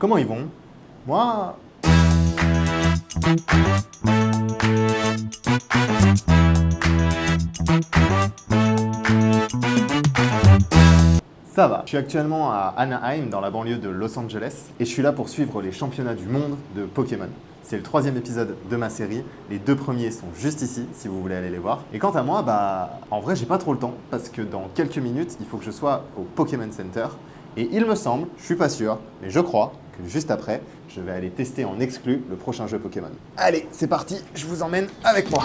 Comment ils vont? Moi... Ça va. Je suis actuellement à Anaheim, dans la banlieue de Los Angeles, et je suis là pour suivre les championnats du monde de Pokémon. C'est le 3e épisode de ma série. Les 2 premiers sont juste ici, si vous voulez aller les voir. Et quant à moi, en vrai, j'ai pas trop le temps, parce que dans quelques minutes, il faut que je sois au Pokémon Center. Et il me semble, je suis pas sûr, mais je crois que juste après, je vais aller tester en exclu le prochain jeu Pokémon. Allez, c'est parti, je vous emmène avec moi.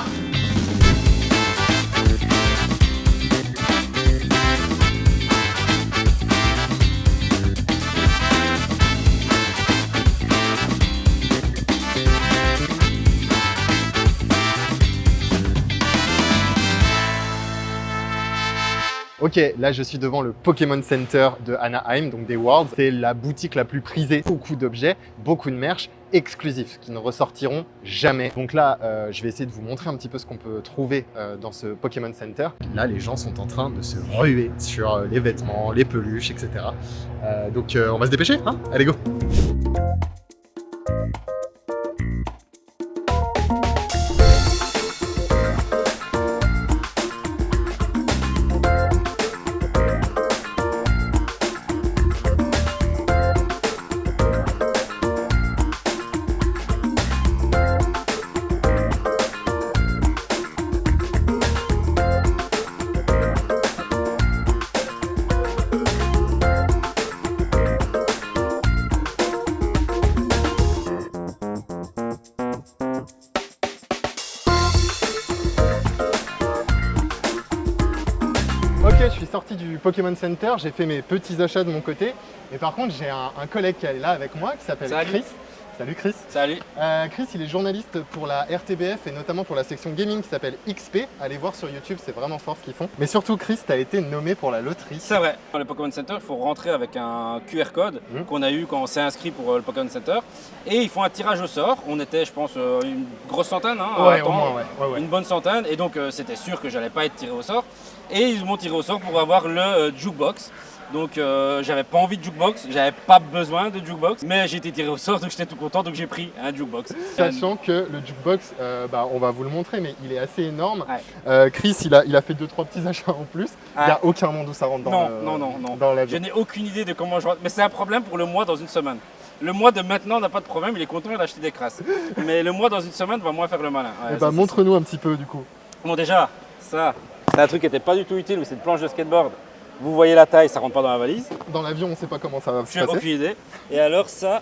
Ok, là je suis devant le Pokémon Center de Anaheim, donc des Worlds. C'est la boutique la plus prisée, beaucoup d'objets, beaucoup de merch exclusifs qui ne ressortiront jamais. Donc là, je vais essayer de vous montrer un petit peu ce qu'on peut trouver dans ce Pokémon Center. Là, les gens sont en train de se ruer sur les vêtements, les peluches, etc. Donc on va se dépêcher, hein? Allez, go! Ok, je suis sorti du Pokémon Center, j'ai fait mes petits achats de mon côté. Et par contre, j'ai un collègue qui est là avec moi, qui s'appelle Chris. Salut Chris. Salut. Chris, il est journaliste pour la RTBF et notamment pour la section gaming qui s'appelle XP. Allez voir sur YouTube, c'est vraiment fort ce qu'ils font. Mais surtout, Chris, tu as été nommé pour la loterie. C'est vrai. Dans le Pokémon Center, il faut rentrer avec un QR code qu'on a eu quand on s'est inscrit pour le Pokémon Center. Et ils font un tirage au sort. On était, je pense, une grosse centaine. Ouais, au moins, ouais. Une bonne centaine. Et donc, c'était sûr que j'allais pas être tiré au sort. Et ils m'ont tiré au sort pour avoir le jukebox. Donc j'avais pas envie de jukebox, j'avais pas besoin de jukebox, mais j'ai été tiré au sort donc j'étais tout content donc j'ai pris un jukebox. Sachant que le jukebox, on va vous le montrer, mais il est assez énorme. Ouais. Chris, il a fait 2-3 petits achats en plus. Il n'y a aucun monde où ça rentre dans la vie. Je n'ai aucune idée de comment je rentre, mais c'est un problème pour le mois dans une semaine. Le mois de maintenant n'a pas de problème, il est content, il a acheté des crasses. Mais le mois dans une semaine va moins faire le malin. Ouais, montre-nous un petit peu du coup. Bon déjà, ça, c'est un truc qui n'était pas du tout utile, mais c'est une planche de skateboard. Vous voyez la taille, ça rentre pas dans la valise. Dans l'avion, on ne sait pas comment ça va se passer. J'ai aucune idée. Et alors ça,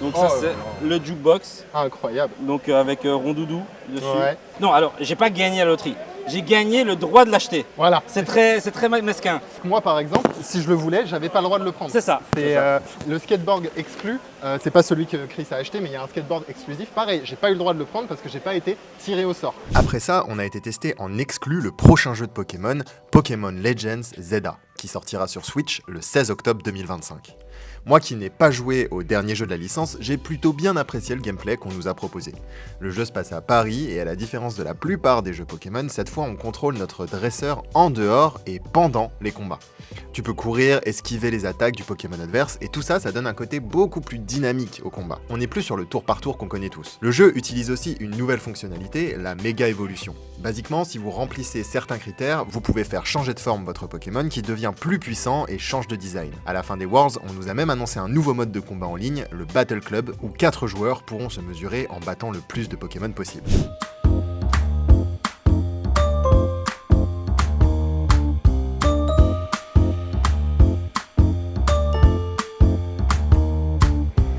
donc ça c'est le jukebox. Ah, incroyable. Donc avec Rondoudou dessus. Ouais. Non, alors j'ai pas gagné à la loterie. J'ai gagné le droit de l'acheter. Voilà. C'est très mesquin. Moi, par exemple, si je le voulais, j'avais pas le droit de le prendre. C'est ça. C'est le skateboard exclu. C'est pas celui que Chris a acheté, mais il y a un skateboard exclusif. Pareil, j'ai pas eu le droit de le prendre parce que j'ai pas été tiré au sort. Après ça, on a été testé en exclu le prochain jeu de Pokémon, Pokémon Legends Zelda, qui sortira sur Switch le 16 octobre 2025. Moi qui n'ai pas joué au dernier jeu de la licence, j'ai plutôt bien apprécié le gameplay qu'on nous a proposé. Le jeu se passe à Paris et à la différence de la plupart des jeux Pokémon, cette fois on contrôle notre dresseur en dehors et pendant les combats. Tu peux courir, esquiver les attaques du Pokémon adverse et tout ça, ça donne un côté beaucoup plus dynamique au combat. On n'est plus sur le tour par tour qu'on connaît tous. Le jeu utilise aussi une nouvelle fonctionnalité, la méga évolution. Basiquement, si vous remplissez certains critères, vous pouvez faire changer de forme votre Pokémon qui devient plus puissant et change de design. À la fin des Worlds, on nous a même annoncé un nouveau mode de combat en ligne, le Battle Club, où 4 joueurs pourront se mesurer en battant le plus de Pokémon possible.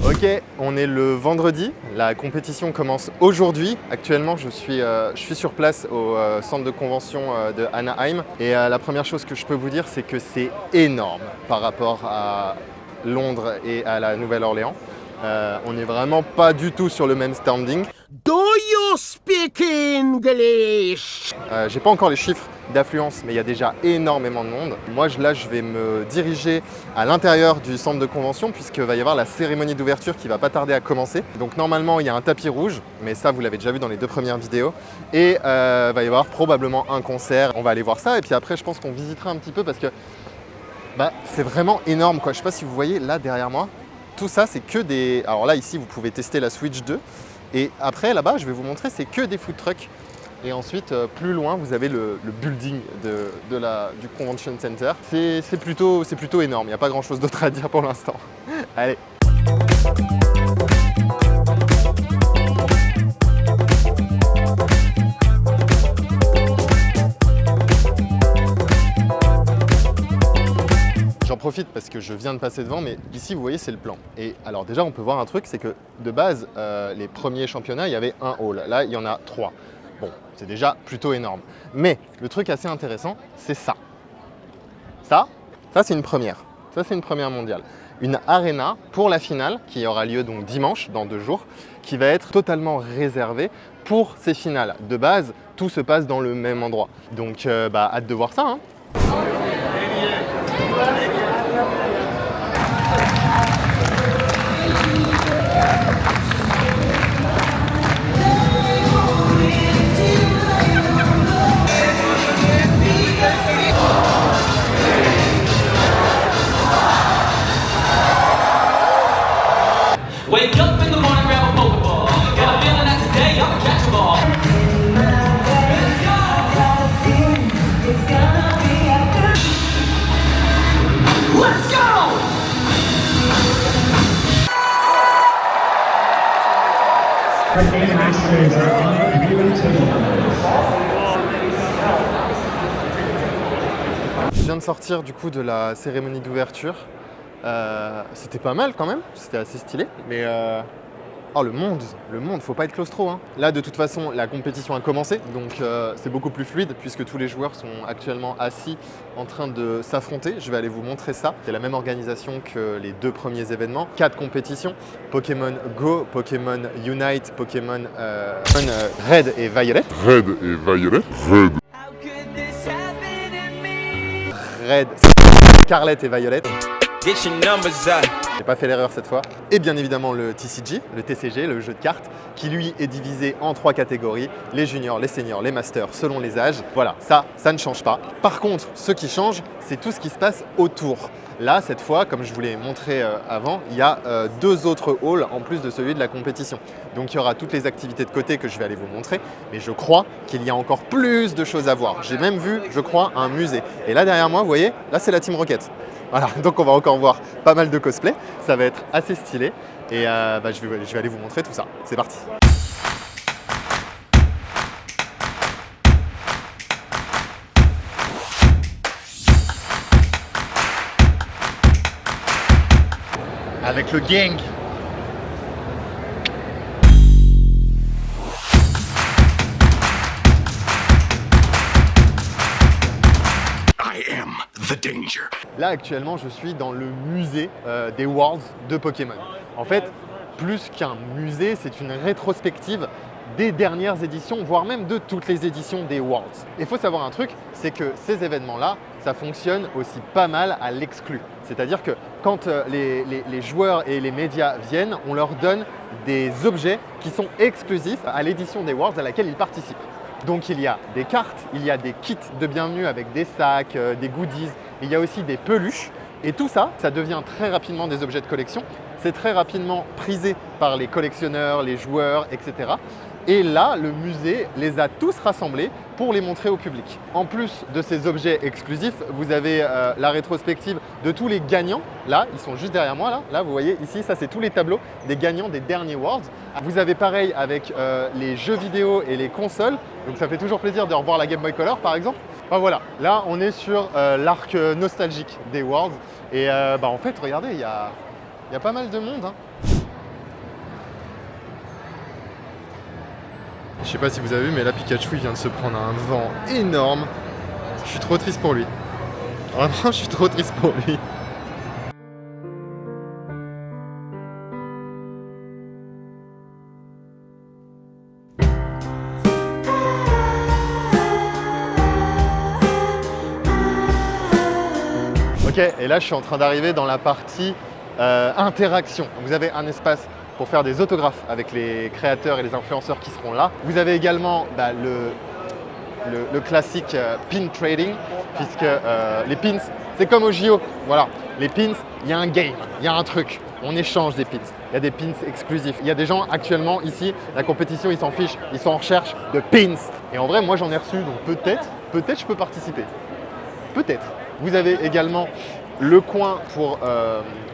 Ok, on est le vendredi, la compétition commence aujourd'hui. Actuellement, je suis sur place au centre de convention de Anaheim. Et la première chose que je peux vous dire, c'est que c'est énorme par rapport à Londres et à la Nouvelle-Orléans. On n'est vraiment pas du tout sur le même standing. Do you speak English? J'ai pas encore les chiffres d'affluence, mais il y a déjà énormément de monde. Moi, là, je vais me diriger à l'intérieur du centre de convention puisqu'il va y avoir la cérémonie d'ouverture qui va pas tarder à commencer. Donc normalement, il y a un tapis rouge, mais ça, vous l'avez déjà vu dans les 2 premières vidéos. Et va y avoir probablement un concert. On va aller voir ça et puis après, je pense qu'on visitera un petit peu parce que c'est vraiment énorme, quoi. Je sais pas si vous voyez là derrière moi. tout ça, c'est que des... Alors là, ici, vous pouvez tester la Switch 2. Et après, là-bas, je vais vous montrer, c'est que des food trucks. Et ensuite, plus loin, vous avez le building du Convention Center. C'est plutôt énorme, il n'y a pas grand-chose d'autre à dire pour l'instant. Allez. J'en profite parce que je viens de passer devant, mais ici, vous voyez, c'est le plan. Et alors déjà, on peut voir un truc, c'est que de base, les premiers championnats, il y avait un hall. Là, il y en a 3. Bon, c'est déjà plutôt énorme. Mais le truc assez intéressant, c'est ça. Ça, c'est une première. Ça, c'est une première mondiale. Une arena pour la finale, qui aura lieu donc dimanche, dans 2 jours, qui va être totalement réservée pour ces finales. De base, tout se passe dans le même endroit. Donc, hâte de voir ça, hein. Wake up in the morning, grab a Pokeball. Got a feeling that today I'm gonna catch 'em all. Let's go! Je viens de sortir du coup de la cérémonie d'ouverture. C'était pas mal quand même, c'était assez stylé, mais oh le monde, faut pas être claustro, hein. Là de toute façon la compétition a commencé, donc c'est beaucoup plus fluide puisque tous les joueurs sont actuellement assis en train de s'affronter. Je vais aller vous montrer ça. C'est la même organisation que les 2 premiers événements, 4 compétitions, Pokémon Go, Pokémon Unite, Pokémon Red et Violet. Red, Scarlet et Violet. J'ai pas fait l'erreur cette fois. Et bien évidemment le TCG, le TCG, le jeu de cartes, qui lui est divisé en 3 catégories, les juniors, les seniors, les masters, selon les âges. Voilà, ça ne change pas. Par contre, ce qui change, c'est tout ce qui se passe autour. Là, cette fois, comme je vous l'ai montré avant, il y a 2 autres halls en plus de celui de la compétition. Donc il y aura toutes les activités de côté que je vais aller vous montrer, mais je crois qu'il y a encore plus de choses à voir. J'ai même vu, je crois, un musée. Et là derrière moi, vous voyez, là c'est la Team Rocket. Voilà, donc on va encore voir pas mal de cosplay, ça va être assez stylé et je vais aller vous montrer tout ça. C'est parti. Avec le gang. Là actuellement je suis dans le musée des Worlds de Pokémon. En fait, plus qu'un musée, c'est une rétrospective des dernières éditions, voire même de toutes les éditions des Worlds. Il faut savoir un truc, c'est que ces événements-là, ça fonctionne aussi pas mal à l'exclu. C'est-à-dire que quand les joueurs et les médias viennent, on leur donne des objets qui sont exclusifs à l'édition des Worlds à laquelle ils participent. Donc il y a des cartes, il y a des kits de bienvenue avec des sacs, des goodies, il y a aussi des peluches. Et tout ça, ça devient très rapidement des objets de collection. C'est très rapidement prisé par les collectionneurs, les joueurs, etc. Et là, le musée les a tous rassemblés pour les montrer au public. En plus de ces objets exclusifs, vous avez la rétrospective de tous les gagnants. Là, ils sont juste derrière moi. Là, vous voyez ici, ça c'est tous les tableaux des gagnants des derniers Worlds. Vous avez pareil avec les jeux vidéo et les consoles. Donc ça fait toujours plaisir de revoir la Game Boy Color par exemple. Enfin voilà, là on est sur l'arc nostalgique des Worlds. Et en fait, regardez, il y a pas mal de monde, hein. Je sais pas si vous avez vu, mais là Pikachu il vient de se prendre un vent énorme. Je suis trop triste pour lui. Vraiment, je suis trop triste pour lui. Ok, et là je suis en train d'arriver dans la partie interaction. Vous avez un espace pour faire des autographes avec les créateurs et les influenceurs qui seront là. Vous avez également le classique pin trading, puisque les pins, c'est comme au JO. Voilà, les pins, il y a un game, il y a un truc. on échange des pins. Il y a des pins exclusifs. Il y a des gens actuellement ici, la compétition, ils s'en fichent. Ils sont en recherche de pins. Et en vrai, moi j'en ai reçu, donc peut-être je peux participer. Peut-être. Vous avez également le coin pour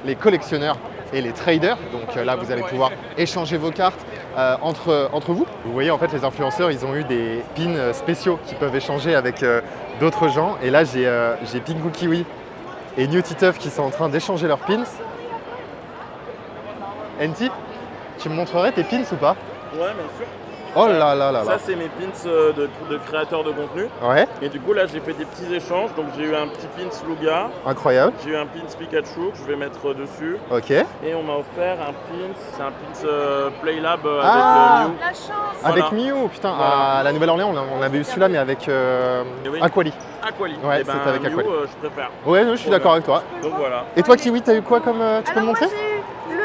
les collectionneurs et les traders. Donc là, vous allez pouvoir échanger vos cartes entre vous. Vous voyez, en fait, les influenceurs, ils ont eu des pins spéciaux qu'ils peuvent échanger avec d'autres gens. Et là, j'ai Pingu Kiwi et New Titeuf qui sont en train d'échanger leurs pins. Enti, tu me montrerais tes pins ou pas? Ouais, bien sûr. Oh là là là là. Ça, c'est mes pins de créateurs de contenu. Ouais, Et du coup, là, j'ai fait des petits échanges. Donc, j'ai eu un petit pins Lugia. incroyable. J'ai eu un pins Pikachu que je vais mettre dessus. Ok. Et on m'a offert un pins, c'est un pins Playlab Ah. avec Mew. La chance. Avec Voilà. Mew, putain, Voilà. à la Nouvelle-Orléans, on avait eu celui-là, mais avec oui. Aquali. Aquali. Ouais, Et ben, c'était avec Mew, Aquali. je préfère. Ouais, je suis d'accord avec toi. Donc voilà. Et toi, Kiwi, t'as eu quoi comme. Tu peux me Alors moi montrer? j'ai eu le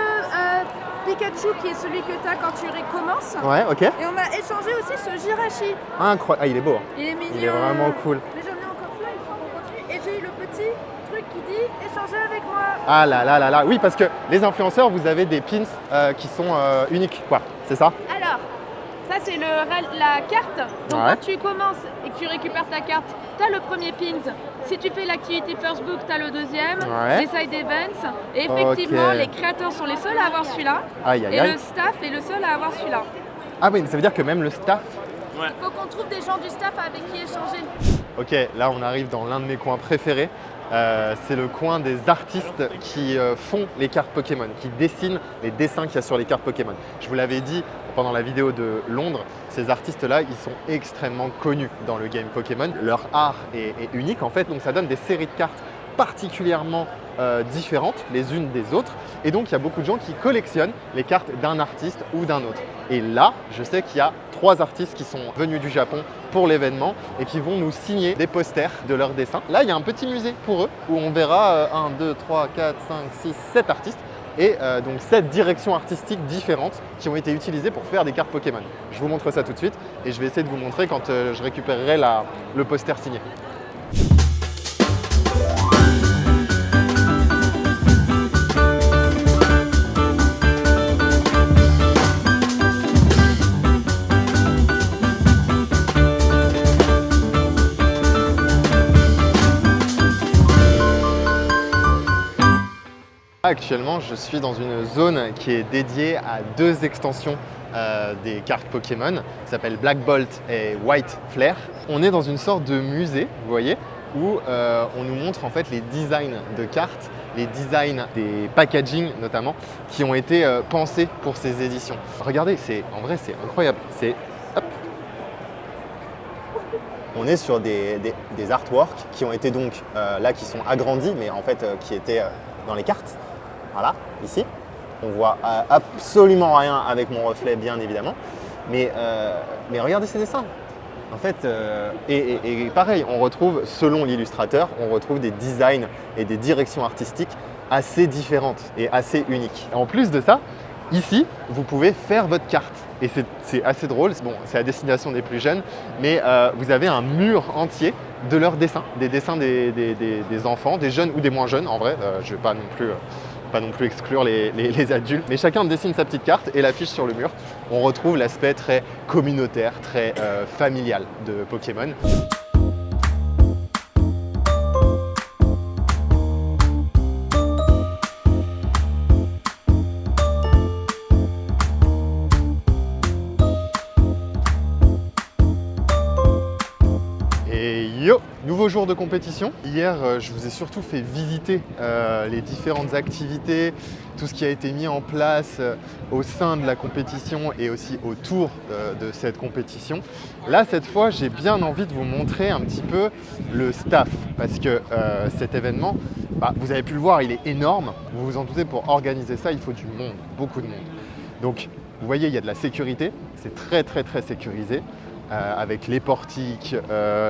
Pikachu qui est celui que tu as quand tu recommences. Ouais, ok. Et on m'a échangé aussi ce Jirachi. Incroyable. Ah, il est beau. Hein. Il est mignon. Il est vraiment cool. Mais j'en ai encore plein, ils sont en contenu. Et j'ai eu le petit truc qui dit échanger avec moi. Ah là là là là. Oui, parce que les influenceurs, vous avez des pins qui sont uniques, quoi. C'est ça? Alors, ça c'est la carte. Donc Ouais. quand tu commences et que tu récupères ta carte, tu as le premier pin. Si tu fais l'activité First Book, tu as le deuxième. Ouais. Les side events. Et effectivement, Ok. les créateurs sont les seuls à avoir celui-là. Aïe aïe Et aïe. le staff est le seul à avoir celui-là. Ah oui, mais ça veut dire que même le staff. Ouais. Faut qu'on trouve des gens du staff avec qui échanger. Ok, là on arrive dans l'un de mes coins préférés. C'est le coin des artistes qui font les cartes Pokémon, qui dessinent les dessins qu'il y a sur les cartes Pokémon. Je vous l'avais dit pendant la vidéo de Londres, ces artistes-là, ils sont extrêmement connus dans le game Pokémon. Leur art est unique en fait, donc ça donne des séries de cartes particulièrement différentes les unes des autres. Et donc il y a beaucoup de gens qui collectionnent les cartes d'un artiste ou d'un autre. Et là, je sais qu'il y a 3 artistes qui sont venus du Japon pour l'événement et qui vont nous signer des posters de leurs dessins. Là, il y a un petit musée pour eux où on verra 1, 2, 3, 4, 5, 6, 7 artistes et donc 7 directions artistiques différentes qui ont été utilisées pour faire des cartes Pokémon. Je vous montre ça tout de suite et je vais essayer de vous montrer quand je récupérerai le poster signé. Actuellement, je suis dans une zone qui est dédiée à 2 extensions des cartes Pokémon, qui s'appellent Black Bolt et White Flare. On est dans une sorte de musée, vous voyez, où on nous montre en fait les designs de cartes, les designs des packaging notamment, qui ont été pensés pour ces éditions. Regardez, en vrai c'est incroyable. Hop. On est sur des artworks qui ont été donc là qui sont agrandis, mais en fait qui étaient dans les cartes. Voilà, ici. On voit absolument rien avec mon reflet, bien évidemment. Mais regardez ces dessins. En fait, et pareil, on retrouve, selon l'illustrateur, on retrouve des designs et des directions artistiques assez différentes et assez uniques. En plus de ça, ici, vous pouvez faire votre carte. Et c'est assez drôle, bon, c'est à destination des plus jeunes, mais vous avez un mur entier de leurs dessins, des dessins des enfants, des jeunes ou des moins jeunes, en vrai, je ne vais pas non plus exclure les adultes, mais chacun dessine sa petite carte et l'affiche sur le mur. On retrouve l'aspect très communautaire, très familial de Pokémon. Yo, nouveau jour de compétition. Hier, je vous ai surtout fait visiter les différentes activités, tout ce qui a été mis en place au sein de la compétition et aussi autour de cette compétition. Là, cette fois, j'ai bien envie de vous montrer un petit peu le staff parce que cet événement, vous avez pu le voir, il est énorme. Vous vous en doutez, pour organiser ça, il faut du monde, beaucoup de monde. Donc, vous voyez, il y a de la sécurité, c'est très très très sécurisé. Avec les portiques,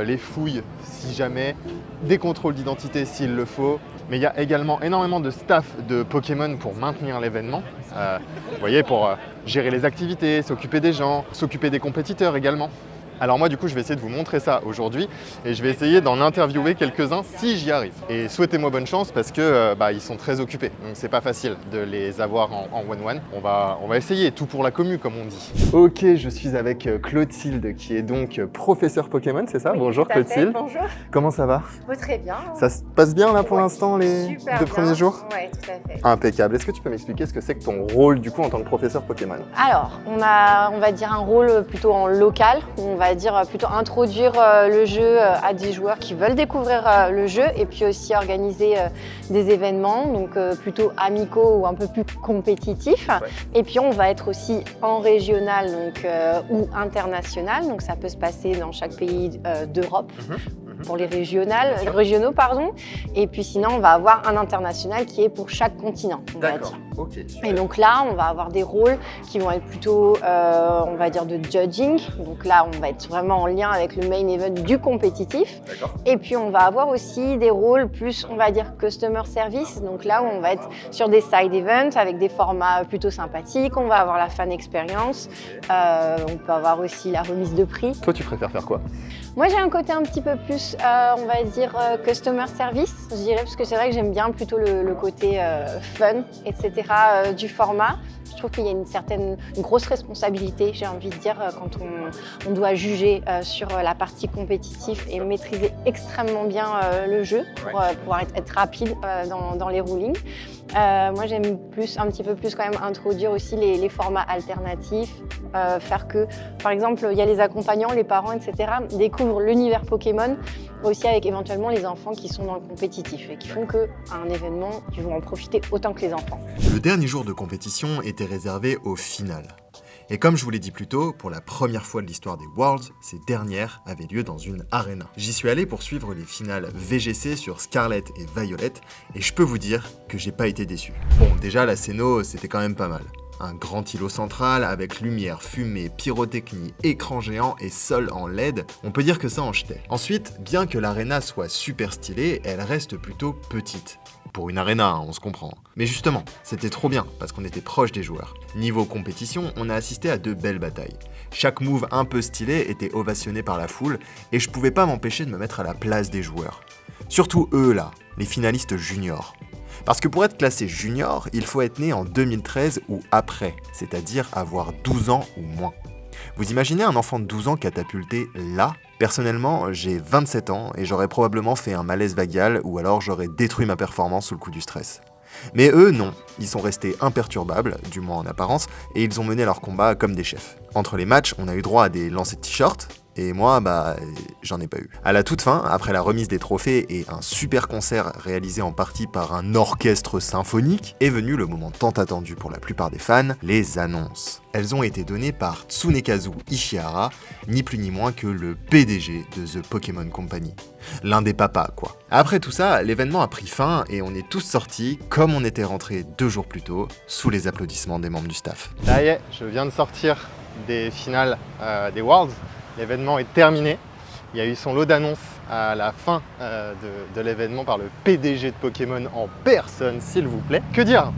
les fouilles si jamais, des contrôles d'identité s'il le faut. Mais il y a également énormément de staff de Pokémon pour maintenir l'événement. Vous voyez, pour gérer les activités, s'occuper des gens, s'occuper des compétiteurs également. Alors moi du coup je vais essayer de vous montrer ça aujourd'hui et je vais essayer d'en interviewer quelques-uns si j'y arrive. Et souhaitez-moi bonne chance parce que ils sont très occupés, donc c'est pas facile de les avoir en one-one. On va essayer, tout pour la commu comme on dit. Ok, je suis avec Clotilde qui est donc professeure Pokémon, c'est ça? Oui, bonjour tout à fait. Clotilde. Bonjour. Comment ça va? Très bien. Ça se passe bien là pour Ouais, l'instant les super deux bien. premiers jours? Oui, tout à fait. Impeccable. Est-ce que tu peux m'expliquer ce que c'est que ton rôle du coup en tant que professeur Pokémon? Alors, on va dire un rôle plutôt en local. On va dire plutôt introduire le jeu à des joueurs qui veulent découvrir le jeu et puis aussi organiser des événements, donc plutôt amicaux ou un peu plus compétitifs. Ouais. Et puis on va être aussi en régional donc, ou international, donc ça peut se passer dans chaque pays d'Europe. Pour les régionaux, pardon. Et puis sinon, on va avoir un international qui est pour chaque continent, on va dire. Ok. Et donc là, on va avoir des rôles qui vont être plutôt, on va dire, de judging. Donc là, on va être vraiment en lien avec le main event du compétitif. D'accord. Et puis, on va avoir aussi des rôles plus, on va dire, customer service. Donc là, où on va être sur des side events avec des formats plutôt sympathiques. On va avoir la fan experience. On peut avoir aussi la remise de prix. Toi, tu préfères faire quoi? Moi, j'ai un côté un petit peu plus, on va dire, customer service, je dirais, parce que c'est vrai que j'aime bien plutôt le côté fun, etc. Du format. Je trouve qu'il y a une grosse responsabilité, j'ai envie de dire, quand on doit juger sur la partie compétitive et maîtriser extrêmement bien le jeu pour pouvoir être rapide dans les rulings. Moi, j'aime un petit peu plus quand même introduire aussi les formats alternatifs, faire que, par exemple, il y a les accompagnants, les parents, etc. découvrent l'univers Pokémon, aussi avec éventuellement les enfants qui sont dans le compétitif et qui font qu'un événement, ils vont en profiter autant que les enfants. Le dernier jour de compétition était réservé au final. Et comme je vous l'ai dit plus tôt, pour la première fois de l'histoire des Worlds, ces dernières avaient lieu dans une arena. J'y suis allé pour suivre les finales VGC sur Scarlet et Violet, et je peux vous dire que j'ai pas été déçu. Bon, déjà la scéno, c'était quand même pas mal. Un grand îlot central avec lumière, fumée, pyrotechnie, écran géant et sol en LED, on peut dire que ça en jetait. Ensuite, bien que l'arena soit super stylée, elle reste plutôt petite. Pour une arena, hein, on se comprend. Mais justement, c'était trop bien, parce qu'on était proche des joueurs. Niveau compétition, on a assisté à 2 belles batailles. Chaque move un peu stylé était ovationné par la foule, et je pouvais pas m'empêcher de me mettre à la place des joueurs. Surtout eux là, les finalistes juniors. Parce que pour être classé junior, il faut être né en 2013 ou après, c'est-à-dire avoir 12 ans ou moins. Vous imaginez un enfant de 12 ans catapulté là? Personnellement, j'ai 27 ans et j'aurais probablement fait un malaise vagal ou alors j'aurais détruit ma performance sous le coup du stress. Mais eux, non. Ils sont restés imperturbables, du moins en apparence, et ils ont mené leur combat comme des chefs. Entre les matchs, on a eu droit à des lancers de t-shirts, et moi, j'en ai pas eu. À la toute fin, après la remise des trophées et un super concert réalisé en partie par un orchestre symphonique, est venu le moment tant attendu pour la plupart des fans, les annonces. Elles ont été données par Tsunekazu Ishihara, ni plus ni moins que le PDG de The Pokémon Company. L'un des papas, quoi. Après tout ça, l'événement a pris fin et on est tous sortis, comme on était rentrés 2 jours plus tôt, sous les applaudissements des membres du staff. Ça y est, je viens de sortir des finales des Worlds. L'événement est terminé. Il y a eu son lot d'annonces à la fin de l'événement par le PDG de Pokémon en personne, s'il vous plaît. Que dire?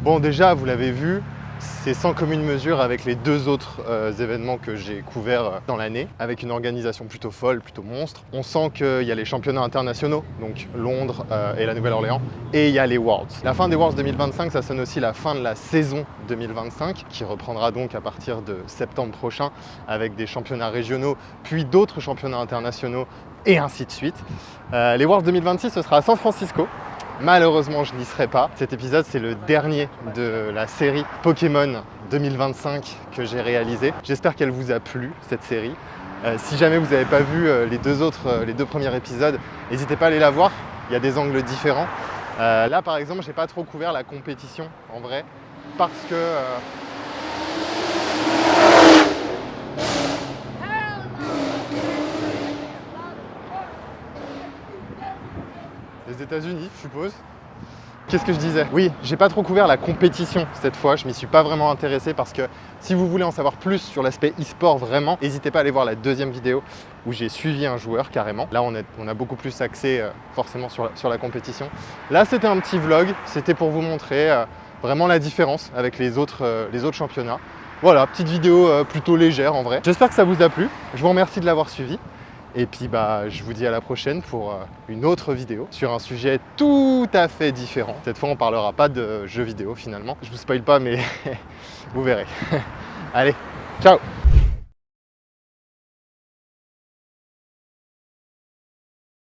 Bon, déjà, vous l'avez vu, c'est sans commune mesure avec les 2 autres événements que j'ai couverts dans l'année, avec une organisation plutôt folle, plutôt monstre. On sent qu'il y a les championnats internationaux, donc Londres et la Nouvelle-Orléans, et il y a les Worlds. La fin des Worlds 2025, ça sonne aussi la fin de la saison 2025, qui reprendra donc à partir de septembre prochain, avec des championnats régionaux, puis d'autres championnats internationaux, et ainsi de suite. Les Worlds 2026, ce sera à San Francisco. Malheureusement, je n'y serai pas. Cet épisode, c'est le dernier de la série Pokémon 2025 que j'ai réalisé. J'espère qu'elle vous a plu, cette série. Si jamais vous n'avez pas vu les 2 premiers épisodes, n'hésitez pas à aller la voir. Il y a des angles différents. Là, par exemple, j'ai pas trop couvert la compétition, en vrai, parce que... Les États-Unis, je suppose. Qu'est-ce que je disais? Oui, j'ai pas trop couvert la compétition cette fois, je m'y suis pas vraiment intéressé parce que si vous voulez en savoir plus sur l'aspect e-sport vraiment, n'hésitez pas à aller voir la 2e vidéo où j'ai suivi un joueur carrément. Là, on a beaucoup plus axé forcément sur la compétition. Là, c'était un petit vlog, c'était pour vous montrer vraiment la différence avec les autres championnats. Voilà, petite vidéo plutôt légère en vrai. J'espère que ça vous a plu. Je vous remercie de l'avoir suivi. Et puis bah, je vous dis à la prochaine pour une autre vidéo sur un sujet tout à fait différent. Cette fois, on parlera pas de jeux vidéo finalement. Je vous spoil pas, mais vous verrez. Allez, ciao!